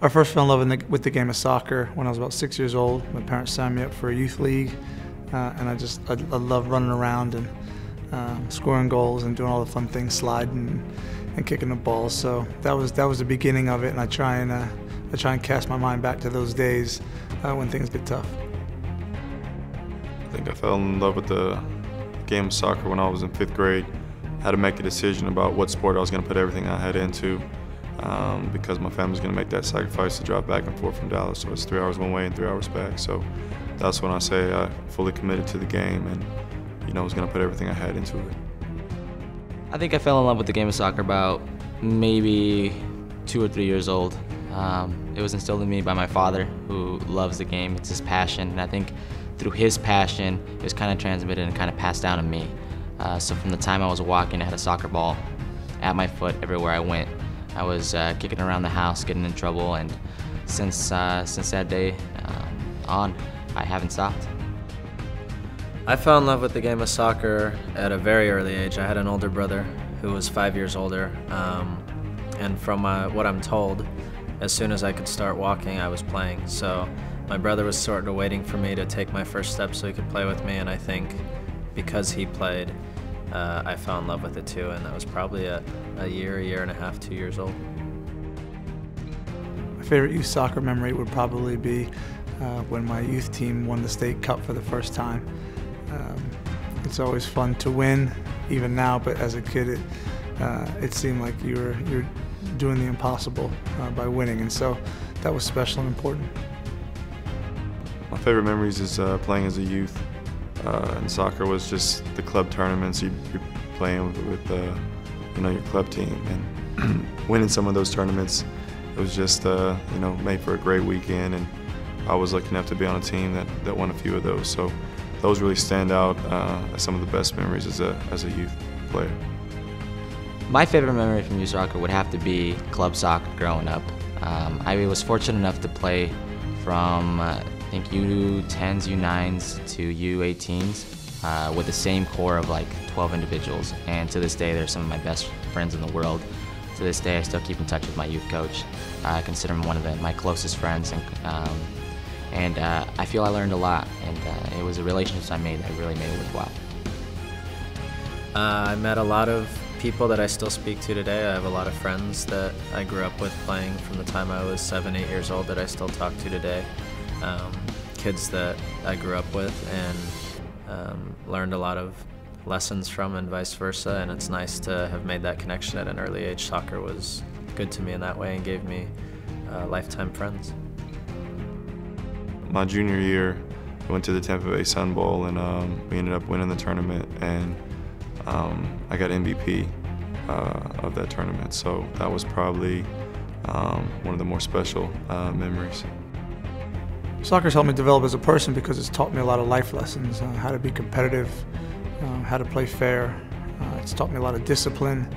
I first fell in love with the game of soccer when I was about 6 years old. My parents signed me up for a youth league, and I love running around and scoring goals and doing all the fun things, sliding and kicking the ball. So that was the beginning of it, and I try and cast my mind back to those days when things get tough. I think I fell in love with the game of soccer when I was in 5th grade. I had to make a decision about what sport I was going to put everything I had into. Because my family was going to make that sacrifice to drive back and forth from Dallas, so it's 3 hours one way and 3 hours back. So that's when I say I fully committed to the game and, was going to put everything I had into it. I think I fell in love with the game of soccer about maybe 2 or 3 years old. It was instilled in me by my father, who loves the game. It's his passion, and I think through his passion, it was kind of transmitted and kind of passed down to me. So from the time I was walking, I had a soccer ball at my foot everywhere I went. I was kicking around the house, getting in trouble, and since that day on, I haven't stopped. I fell in love with the game of soccer at a very early age. I had an older brother who was 5 years older, and from what I'm told, as soon as I could start walking, I was playing. So my brother was sort of waiting for me to take my first steps so he could play with me, and I think because he played, I fell in love with it too, and that was probably a year and a half, 2 years old. My favorite youth soccer memory would probably be when my youth team won the state cup for the first time. It's always fun to win, even now, but as a kid it seemed like you're doing the impossible by winning, and so that was special and important. My favorite memories is playing as a youth. And soccer was just the club tournaments. You're playing with your club team, and winning some of those tournaments. It was just made for a great weekend, and I was lucky enough to be on a team that won a few of those. So those really stand out as some of the best memories as a youth player. My favorite memory from youth soccer would have to be club soccer growing up. I was fortunate enough to play from I think U10s, U9s to U18s with the same core of like 12 individuals, and to this day they're some of my best friends in the world. To this day I still keep in touch with my youth coach. I consider him one of my closest friends, and I feel I learned a lot, and it was a relationship I made that really made it worthwhile. I met a lot of people that I still speak to today. I have a lot of friends that I grew up with playing from the time I was 7, 8 years old that I still talk to today. Kids that I grew up with and learned a lot of lessons from, and vice versa, and it's nice to have made that connection at an early age. Soccer was good to me in that way and gave me lifetime friends. My junior year, I went to the Tampa Bay Sun Bowl, and we ended up winning the tournament, and I got MVP of that tournament, so that was probably one of the more special memories. Soccer's helped me develop as a person because it's taught me a lot of life lessons, how to be competitive, how to play fair. It's taught me a lot of discipline,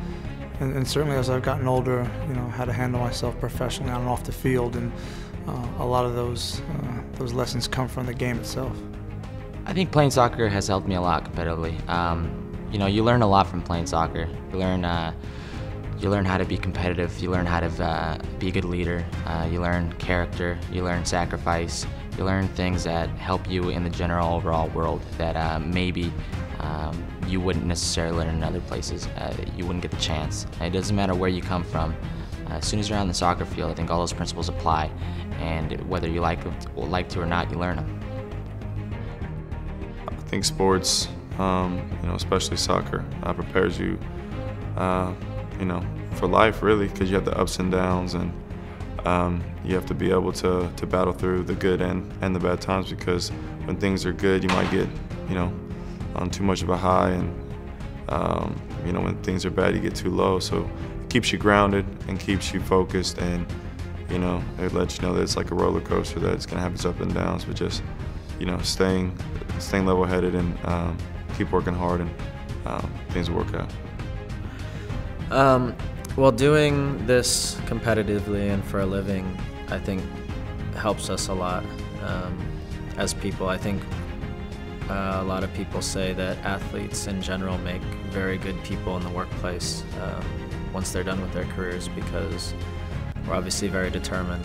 and certainly as I've gotten older, how to handle myself professionally on and off the field, and a lot of those lessons come from the game itself. I think playing soccer has helped me a lot competitively. You learn a lot from playing soccer. You learn how to be competitive. You learn how to be a good leader. You learn character. You learn sacrifice. You learn things that help you in the general overall world that maybe you wouldn't necessarily learn in other places. You wouldn't get the chance. It doesn't matter where you come from. As soon as you're on the soccer field, I think all those principles apply, and whether you like to or not, you learn them. I think sports, especially soccer, prepares you, for life really, because you have the ups and downs, and you have to be able to battle through the good and the bad times, because when things are good, you might get, on too much of a high, and when things are bad, you get too low. So it keeps you grounded and keeps you focused, and it lets you know that it's like a roller coaster, that it's gonna have its ups and downs, but just staying level-headed and keep working hard, and things will work out. Well, doing this competitively and for a living, I think, helps us a lot as people. I think a lot of people say that athletes in general make very good people in the workplace once they're done with their careers, because We're obviously very determined,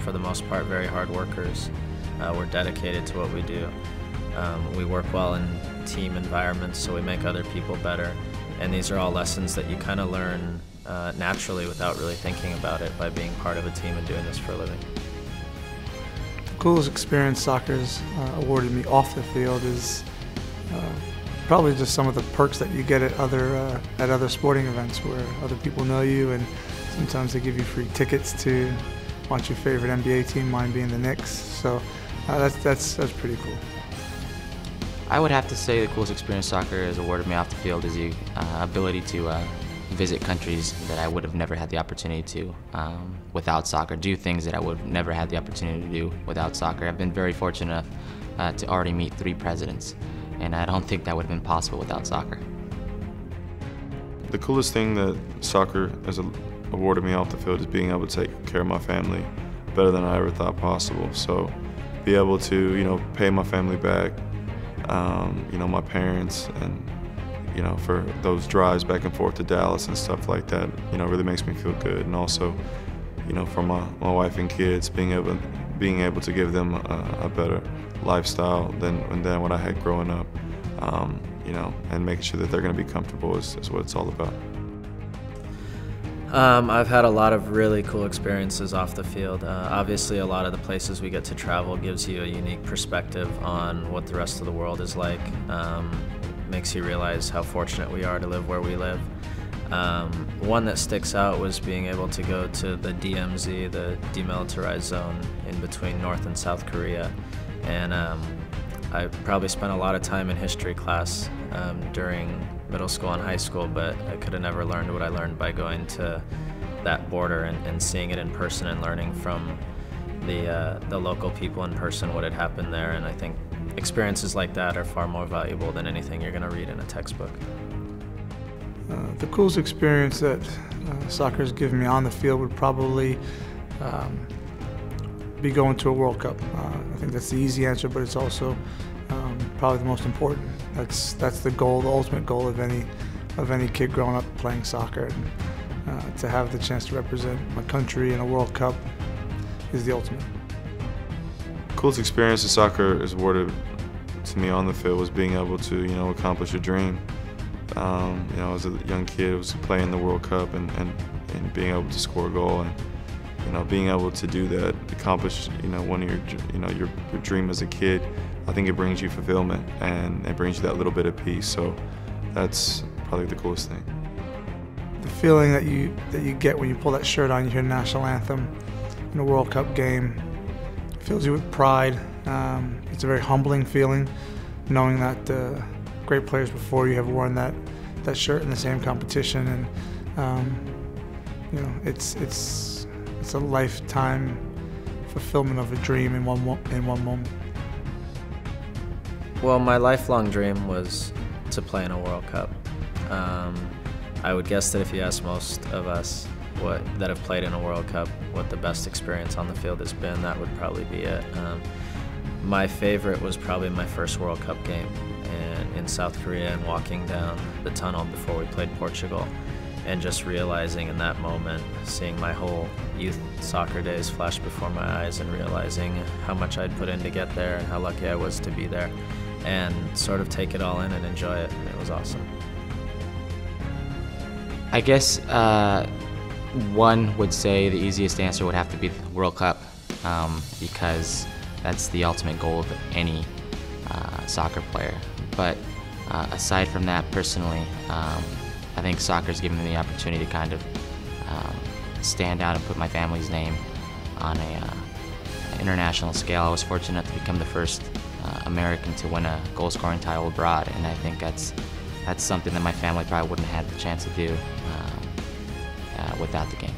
for the most part very hard workers. We're dedicated to what we do. We work well in team environments, so we make other people better. And these are all lessons that you kind of learn naturally without really thinking about it by being part of a team and doing this for a living. The coolest experience soccer's awarded me off the field is probably just some of the perks that you get at other sporting events where other people know you, and sometimes they give you free tickets to watch your favorite NBA team, mine being the Knicks. So that's pretty cool. I would have to say the coolest experience soccer has awarded me off the field is the ability to visit countries that I would have never had the opportunity to without soccer, do things that I would have never had the opportunity to do without soccer. I've been very fortunate enough to already meet 3 presidents, and I don't think that would have been possible without soccer. The coolest thing that soccer has awarded me off the field is being able to take care of my family better than I ever thought possible. So be able to, pay my family back, my parents, and, for those drives back and forth to Dallas and stuff like that, really makes me feel good. And also, for my wife and kids, being able to give them a better lifestyle than what I had growing up, and making sure that they're going to be comfortable is what it's all about. I've had a lot of really cool experiences off the field. Obviously, a lot of the places we get to travel gives you a unique perspective on what the rest of the world is like. Makes you realize how fortunate we are to live where we live. One that sticks out was being able to go to the DMZ, the Demilitarized Zone, in between North and South Korea. And I probably spent a lot of time in history class during middle school and high school, but I could have never learned what I learned by going to that border and seeing it in person and learning from the local people in person what had happened there. And I think experiences like that are far more valuable than anything you're going to read in a textbook. The coolest experience that soccer has given me on the field would probably be going to a World Cup. I think that's the easy answer, but it's also probably the most important. That's the goal, the ultimate goal of any kid growing up playing soccer. And, to have the chance to represent my country in a World Cup is the ultimate. Coolest experience that soccer is awarded to me on the field was being able to, accomplish a dream. As a young kid, was playing the World Cup and being able to score a goal, and being able to do that, accomplish one of your dream as a kid. I think it brings you fulfillment, and it brings you that little bit of peace. So that's probably the coolest thing. The feeling that you get when you pull that shirt on, you hear the national anthem in a World Cup game, fills you with pride. It's a very humbling feeling, knowing that great players before you have worn that shirt in the same competition, and it's a lifetime fulfillment of a dream in one moment. Well, my lifelong dream was to play in a World Cup. I would guess that if you ask most of us that have played in a World Cup what the best experience on the field has been, that would probably be it. My favorite was probably my first World Cup game in South Korea, and walking down the tunnel before we played Portugal, and just realizing in that moment, seeing my whole youth soccer days flash before my eyes, and realizing how much I'd put in to get there and how lucky I was to be there, and sort of take it all in and enjoy it. It was awesome. I guess one would say the easiest answer would have to be the World Cup, because that's the ultimate goal of any soccer player. But aside from that, personally, I think soccer's given me the opportunity to kind of stand out and put my family's name on an international scale. I was fortunate to become the first American to win a goal-scoring title abroad, and I think that's something that my family probably wouldn't have had the chance to do without the game.